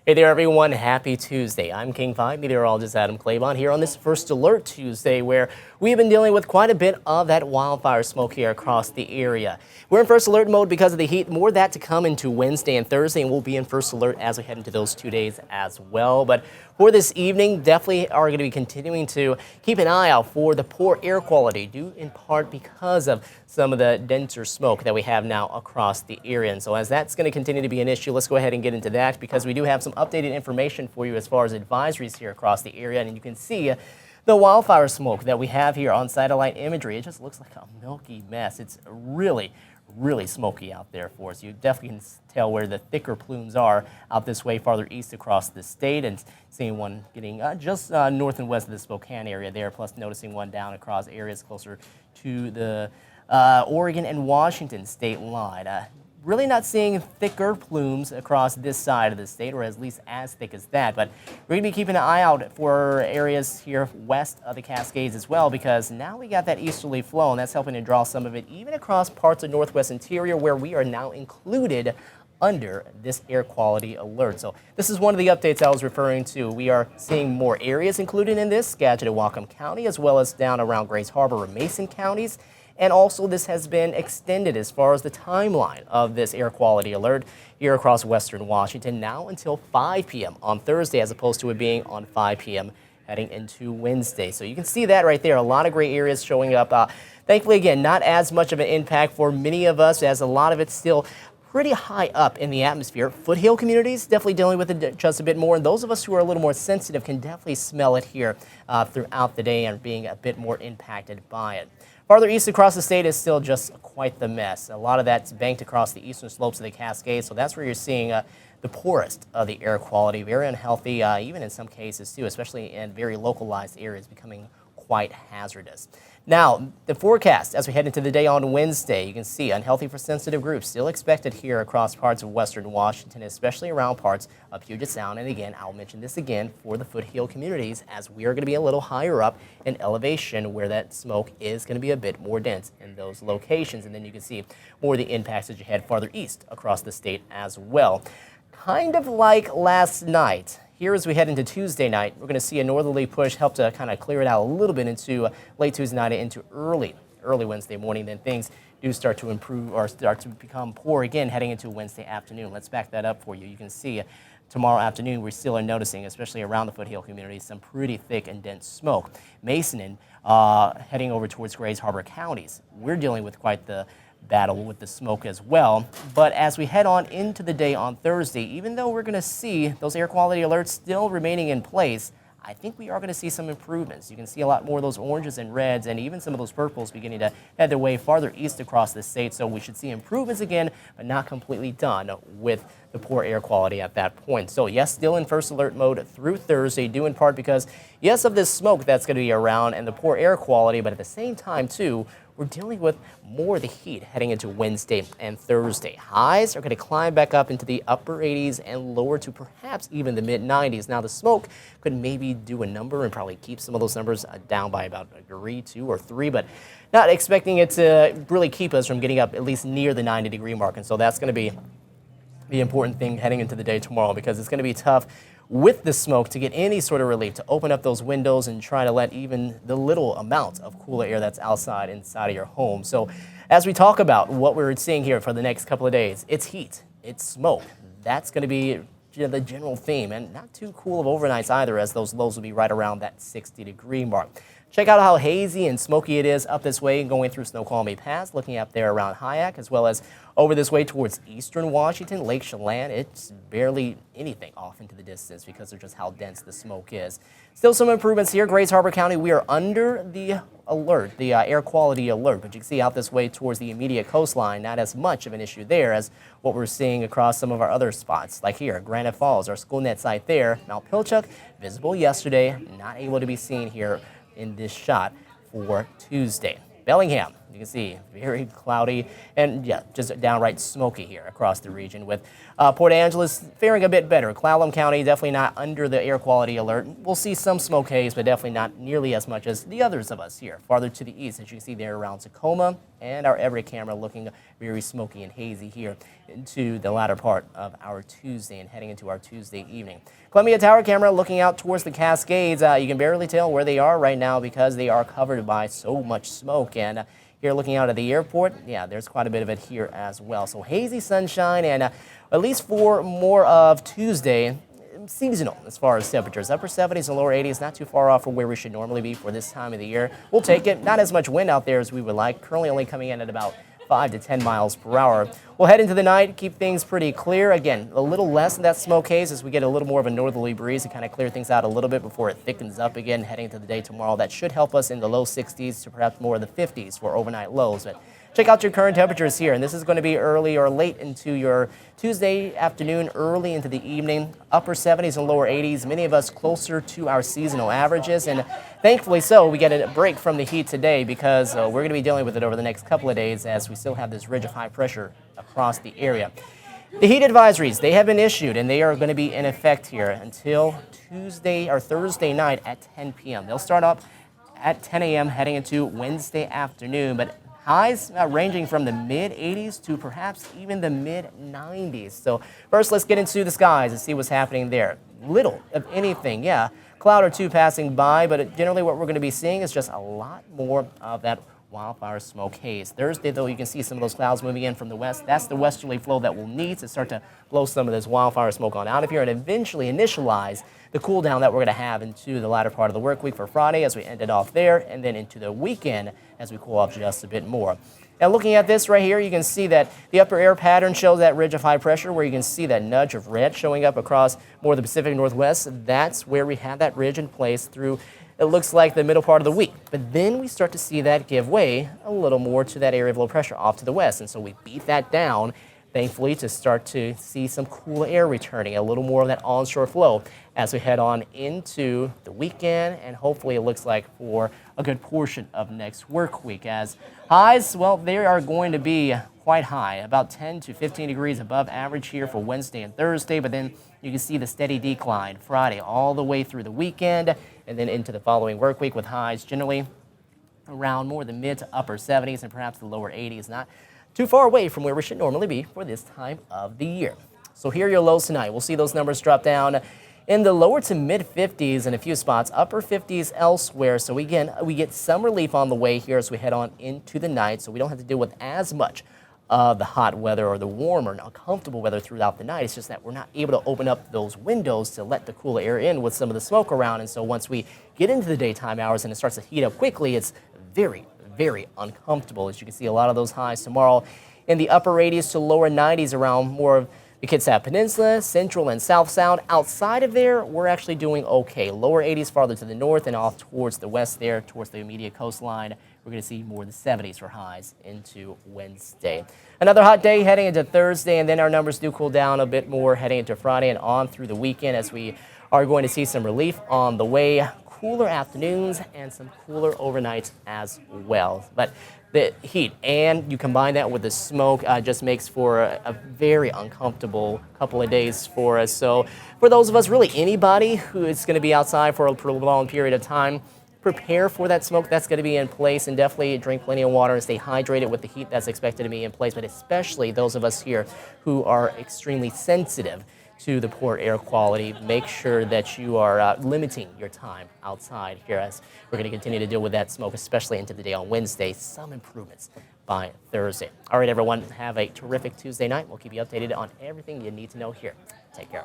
Hey there, everyone. Happy Tuesday. I'm King 5 meteorologist Adam Claibon here on this First Alert Tuesday, where we've been dealing with quite a bit of that wildfire smoke here across the area. We're in First Alert mode because of the heat. More of that to come into Wednesday and Thursday, and we'll be in First Alert as we head into those 2 days as well. But for this evening, definitely are going to be continuing to keep an eye out for the poor air quality, due in part because of some of the denser smoke that we have now across the area. And so as that's going to continue to be an issue, let's go ahead and get into that, because we do have some updated information for you as far as advisories here across the area. And you can see the wildfire smoke that we have here on satellite imagery. It just looks like a milky mess. It's really smoky out there for us. You definitely can tell where the thicker plumes are out this way farther east across the state, and seeing one getting just north and west of the Spokane area there, plus noticing one down across areas closer to the Oregon and Washington state line. Really not seeing thicker plumes across this side of the state, or at least as thick as that. But we're going to be keeping an eye out for areas here west of the Cascades as well, because now we got that easterly flow, and that's helping to draw some of it even across parts of Northwest Interior, where we are now included under this air quality alert. So this is one of the updates I was referring to. We are seeing more areas included in this, Skagit and Whatcom County, as well as down around Grays Harbor and Mason counties. And also, this has been extended as far as the timeline of this air quality alert here across western Washington, now until 5 p.m. on Thursday, as opposed to it being on 5 p.m. heading into Wednesday. So you can see that right there, a lot of gray areas showing up. Thankfully, again, not as much of an impact for many of us, as a lot of it's still pretty high up in the atmosphere. Foothill communities definitely dealing with it just a bit more, and those of us who are a little more sensitive can definitely smell it here throughout the day and being a bit more impacted by it. Farther east across the state is still just quite the mess. A lot of that's banked across the eastern slopes of the Cascades, so that's where you're seeing the poorest of the air quality, very unhealthy, even in some cases too, especially in very localized areas, becoming quite hazardous. Now, the forecast as we head into the day on Wednesday, you can see unhealthy for sensitive groups still expected here across parts of western Washington, especially around parts of Puget Sound. And again, I'll mention this again for the foothill communities, as we are going to be a little higher up in elevation, where that smoke is going to be a bit more dense in those locations. And then you can see more of the impacts as you head farther east across the state as well. Kind of like last night. Here, as we head into Tuesday night, we're going to see a northerly push help to kind of clear it out a little bit into late Tuesday night into early Wednesday morning. Then things do start to improve, or start to become poor again heading into Wednesday afternoon. Let's back that up for you. You can see tomorrow afternoon we still are noticing, especially around the foothill community, some pretty thick and dense smoke. Mason and heading over towards Grays Harbor counties, we're dealing with quite the battle with the smoke as well. But as we head on into the day on Thursday, even though we're going to see those air quality alerts still remaining in place, I think we are going to see some improvements. You can see a lot more of those oranges and reds, and even some of those purples beginning to head their way farther east across the state. So we should see improvements again, but not completely done with the poor air quality at that point. So yes, still in first alert mode through Thursday, due in part because, yes, of this smoke that's going to be around and the poor air quality, but at the same time, too, we're dealing with more of the heat heading into Wednesday and Thursday. Highs are going to climb back up into the upper 80s and lower to perhaps even the mid 90s. Now, the smoke could maybe do a number and probably keep some of those numbers down by about a degree, 2 or 3, but not expecting it to really keep us from getting up at least near the 90-degree mark. And so that's going to be the important thing heading into the day tomorrow, because it's going to be tough with the smoke to get any sort of relief, to open up those windows and try to let even the little amount of cooler air that's inside of your home. So as we talk about what we're seeing here for the next couple of days, it's heat, it's smoke. That's going to be the general theme, and not too cool of overnights either, as those lows will be right around that 60-degree mark. Check out how hazy and smoky it is up this way going through Snoqualmie Pass, looking up there around Hyack, as well as over this way towards eastern Washington, Lake Chelan. It's barely anything off into the distance because of just how dense the smoke is. Still some improvements here. Grays Harbor County, we are under the alert, the air quality alert, but you can see out this way towards the immediate coastline, not as much of an issue there as what we're seeing across some of our other spots, like here, Granite Falls, our SchoolNet site there. Mount Pilchuck, visible yesterday, not able to be seen here in this shot for Tuesday. Bellingham, You can see very cloudy and yeah, just downright smoky here across the region, with Port Angeles faring a bit better. Clallam County definitely not under the air quality alert. We'll see some smoke haze, but definitely not nearly as much as the others of us here farther to the east, as you can see there around Tacoma, and our Everett camera looking very smoky and hazy here into the latter part of our Tuesday and heading into our Tuesday evening. Columbia Tower camera looking out towards the Cascades. You can barely tell where they are right now because they are covered by so much smoke. And here looking out at the airport, yeah, there's quite a bit of it here as well. So hazy sunshine, and at least for more of Tuesday, seasonal as far as temperatures. Upper 70s and lower 80s, not too far off from where we should normally be for this time of the year. We'll take it. Not as much wind out there as we would like. Currently only coming in at about 5 to 10 miles per hour. We'll head into the night, keep things pretty clear. Again, a little less of that smoke haze as we get a little more of a northerly breeze to kind of clear things out a little bit before it thickens up again heading into the day tomorrow. That should help us in the low 60s to perhaps more of the 50s for overnight lows. But check out your current temperatures here, and this is going to be early or late into your Tuesday afternoon, early into the evening. Upper 70s and lower 80s, many of us closer to our seasonal averages, and thankfully so, we get a break from the heat today because we're going to be dealing with it over the next couple of days as we still have this ridge of high pressure across the area. The heat advisories, they have been issued, and they are going to be in effect here until Tuesday or Thursday night at 10 p.m. They'll start up at 10 a.m. heading into Wednesday afternoon, but highs ranging from the mid-80s to perhaps even the mid-90s. So first, let's get into the skies and see what's happening there. Little of anything, yeah, cloud or two passing by, but generally what we're going to be seeing is just a lot more of that wildfire smoke haze. Thursday, though, you can see some of those clouds moving in from the west. That's the westerly flow that we'll need to start to blow some of this wildfire smoke on out of here and eventually initialize the cool down that we're going to have into the latter part of the work week for Friday as we end it off there, and then into the weekend as we cool off just a bit more. Now looking at this right here, you can see that the upper air pattern shows that ridge of high pressure where you can see that nudge of red showing up across more of the Pacific Northwest. That's where we have that ridge in place through, it looks like, the middle part of the week. But then we start to see that give way a little more to that area of low pressure off to the west. And so we beat that down, thankfully, to start to see some cool air returning, a little more of that onshore flow as we head on into the weekend, and hopefully it looks like for a good portion of next work week. As highs, well, they are going to be quite high, about 10 to 15 degrees above average here for Wednesday and Thursday, but then you can see the steady decline Friday all the way through the weekend and then into the following work week with highs generally around more the mid to upper 70s and perhaps the lower 80s, not too far away from where we should normally be for this time of the year. So here are your lows tonight. We'll see those numbers drop down in the lower to mid 50s in a few spots, upper 50s elsewhere. So again, we get some relief on the way here as we head on into the night, so we don't have to deal with as much of the hot weather or the warmer and uncomfortable weather throughout the night. It's just that we're not able to open up those windows to let the cooler air in with some of the smoke around. And so once we get into the daytime hours and it starts to heat up quickly, it's very, very uncomfortable. As you can see, a lot of those highs tomorrow in the upper 80s to lower 90s around more of the Kitsap Peninsula, Central and South Sound. Outside of there, we're actually doing okay. Lower 80s farther to the north and off towards the west there, towards the immediate coastline. We're going to see more in the 70s for highs into Wednesday. Another hot day heading into Thursday, and then our numbers do cool down a bit more heading into Friday and on through the weekend as we are going to see some relief on the way. Cooler afternoons and some cooler overnights as well. But the heat, and you combine that with the smoke, just makes for a very uncomfortable couple of days for us. So for those of us, really anybody who is going to be outside for a prolonged period of time, prepare for that smoke that's going to be in place, and definitely drink plenty of water and stay hydrated with the heat that's expected to be in place, but especially those of us here who are extremely sensitive to the poor air quality. Make sure that you are limiting your time outside here as we're going to continue to deal with that smoke, especially into the day on Wednesday. Some improvements by Thursday. All right, everyone, have a terrific Tuesday night. We'll keep you updated on everything you need to know here. Take care.